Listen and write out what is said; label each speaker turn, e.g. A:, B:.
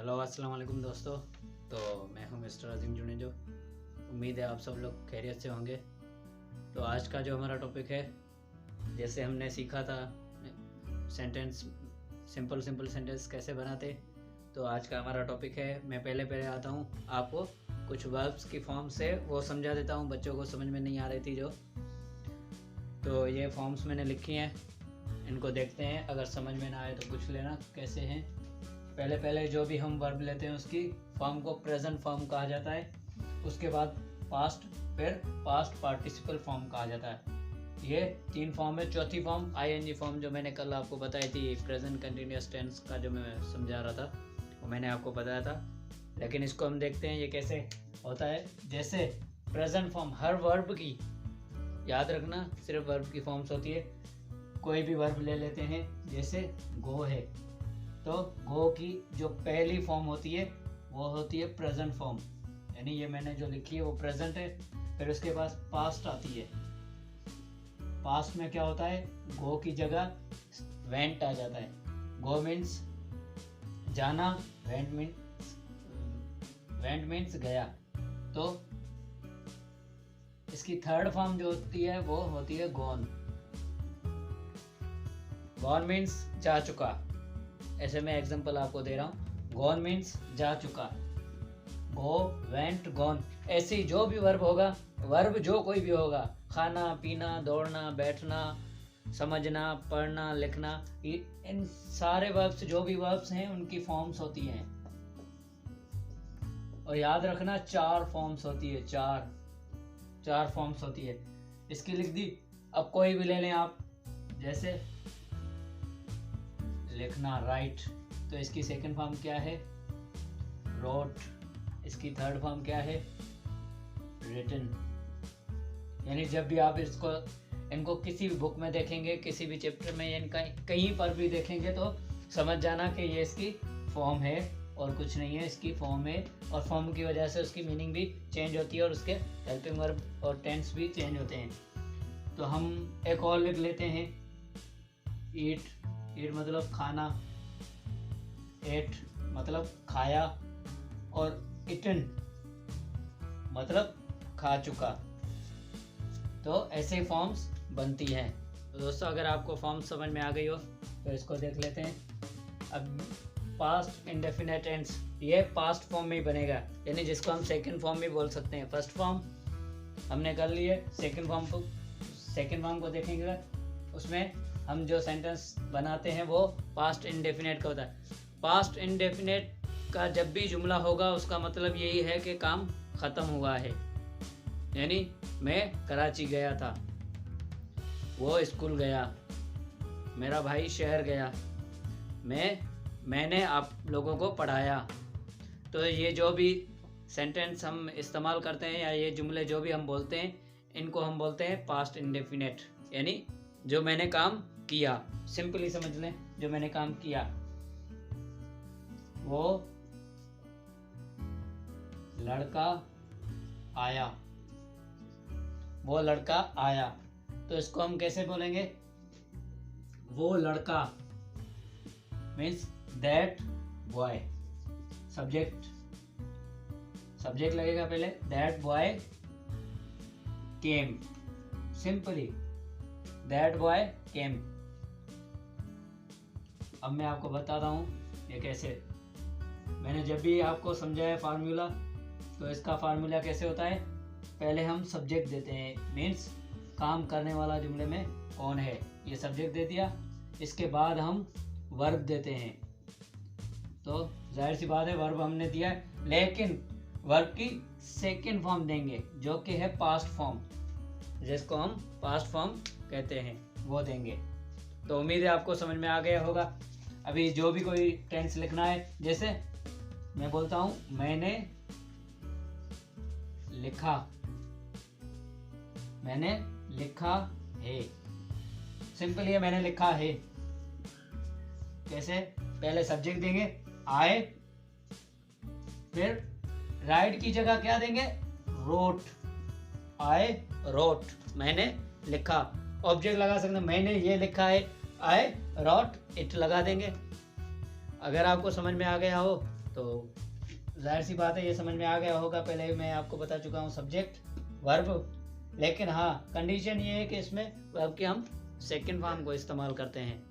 A: Hello अस्सलाम वालेकुम दोस्तों। तो मैं हूं मिस्टर अजीम जुनेजो। उम्मीद है आप सब लोग खैरियत से होंगे। तो आज का जो हमारा टॉपिक है, जैसे हमने सीखा था सेंटेंस सिंपल सेंटेंस कैसे बनाते, तो आज का हमारा टॉपिक है, मैं पहले आता हूं आपको कुछ वर्ब्स की फॉर्म से वो समझा देता हूं, बच्चों को समझ में नहीं आ रही थी जो। तो ये फॉर्म्स मैंने लिखी हैं, इनको देखते हैं, अगर समझ में ना आए तो पूछ लेना कैसे हैं। पहले जो भी हम वर्ब लेते हैं उसकी फॉर्म को प्रेजेंट फॉर्म कहा जाता है, उसके बाद पास्ट, फिर पास्ट पार्टिसिपल फॉर्म कहा जाता है। ये 3 फॉर्म है। चौथी फॉर्म आईएनजी फॉर्म जो मैंने कल आपको बताई थी, प्रेजेंट कंटिन्यूअस टेंस का जो मैं समझा रहा था वो मैंने आपको बताया था। लेकिन इसको हम देखते हैं ये कैसे होता है। जैसे प्रेजेंट फॉर्म हर वर्ब की, याद रखना सिर्फ वर्ब की फॉर्म्स होती है। कोई भी वर्ब ले लेते हैं, जैसे गो है, तो गो की जो पहली फॉर्म होती है वो होती है प्रेजेंट फॉर्म, यानी ये मैंने जो लिखी है वो प्रेजेंट है। फिर उसके पास पास्ट आती है। पास्ट में क्या होता है, गो की जगह वेंट आ जाता है। गो मीन्स जाना, वेंट मीन्स गया। तो इसकी थर्ड फॉर्म जो होती है वो होती है गॉन। गॉन मीन्स जा चुका। ऐसे मैं एग्जांपल आपको दे रहा हूँ, गॉन मीन्स जा चुका। गो, वेंट, गॉन, ऐसे ही जो भी वर्ब होगा, वर्ब जो कोई भी होगा, खाना, पीना, दौड़ना, बैठना, समझना, पढ़ना, लिखना, इन सारे वर्ब्स, जो भी वर्ब्स हैं उनकी फॉर्म्स होती हैं। और याद रखना 4 फॉर्म्स होती है, चार फॉर्म्स होती है। इसकी लिख दी। अब कोई भी ले लें आप, जैसे लिखना, राइट, तो इसकी सेकंड फॉर्म क्या है, रोट। इसकी थर्ड फॉर्म क्या है, रिटन। यानी जब भी आप इनको किसी भी बुक में देखेंगे, किसी भी चैप्टर में, इनका कहीं पर भी देखेंगे, तो समझ जाना कि ये इसकी फॉर्म है और कुछ नहीं है, इसकी फॉर्म है। और फॉर्म की वजह से उसकी मीनिंग भी चेंज होती है और उसके हेल्पिंग वर्ब और टेंस भी चेंज होते हैं। तो हम एक और लिख लेते हैं, ईट मतलब खाना, एट मतलब खाया, और इटन मतलब खा चुका। तो ऐसे फॉर्म्स बनती हैं। तो दोस्तों, अगर आपको फॉर्म समझ में आ गई हो तो इसको देख लेते हैं। अब पास्ट इंडेफिनिट टेंस, ये पास्ट फॉर्म में ही बनेगा, यानी जिसको हम सेकंड फॉर्म भी बोल सकते हैं। फर्स्ट फॉर्म हमने कर ली है, सेकंड फॉर्म को देखेंगे, उसमें हम जो सेंटेंस बनाते हैं वो पास्ट इंडेफिनिट का होता है। पास्ट इंडेफिनिट का जब भी जुमला होगा उसका मतलब यही है कि काम ख़त्म हुआ है। यानी मैं कराची गया था, वो स्कूल गया, मेरा भाई शहर गया, मैंने आप लोगों को पढ़ाया। तो ये जो भी सेंटेंस हम इस्तेमाल करते हैं या ये जुमले जो भी हम बोलते हैं, इनको हम बोलते हैं पास्ट इंडेफिनिट, यानी जो मैंने काम किया। सिंपली समझ लें, जो मैंने काम किया। वो लड़का आया, वो लड़का आया, तो इसको हम कैसे बोलेंगे, वो लड़का मीन्स दैट बॉय। सब्जेक्ट लगेगा पहले, that boy came, simply that boy केम। अब मैं आपको बताता हूँ ये कैसे। मैंने जब भी आपको समझाया फार्मूला, तो इसका फार्मूला कैसे होता है, पहले हम सब्जेक्ट देते हैं, मीन्स काम करने वाला जुमले में कौन है, ये सब्जेक्ट दे दिया। इसके बाद हम वर्ब देते हैं। तो जाहिर सी बात है वर्ब हमने दिया, लेकिन वर्ब की सेकंड फॉर्म देंगे जो कि है पास्ट फॉर्म, जिसको हम पास्ट फॉर्म कहते हैं, वो देंगे। तो उम्मीद है आपको समझ में आ गया होगा। अभी जो भी कोई टेंस लिखना है, जैसे मैं बोलता हूँ मैंने लिखा है, सिंपल ये मैंने लिखा है। कैसे, पहले सब्जेक्ट देंगे आई, फिर राइट की जगह क्या देंगे, रोट। आई रोट, मैंने लिखा। ऑब्जेक्ट लगा सकते हैं, मैंने ये लिखा है, आई रोट इट लगा देंगे। अगर आपको समझ में आ गया हो तो जाहिर सी बात है ये समझ में आ गया होगा, पहले मैं आपको बता चुका हूँ सब्जेक्ट वर्ब। लेकिन हाँ, कंडीशन ये है कि इसमें वर्ब के हम सेकंड फॉर्म को इस्तेमाल करते हैं।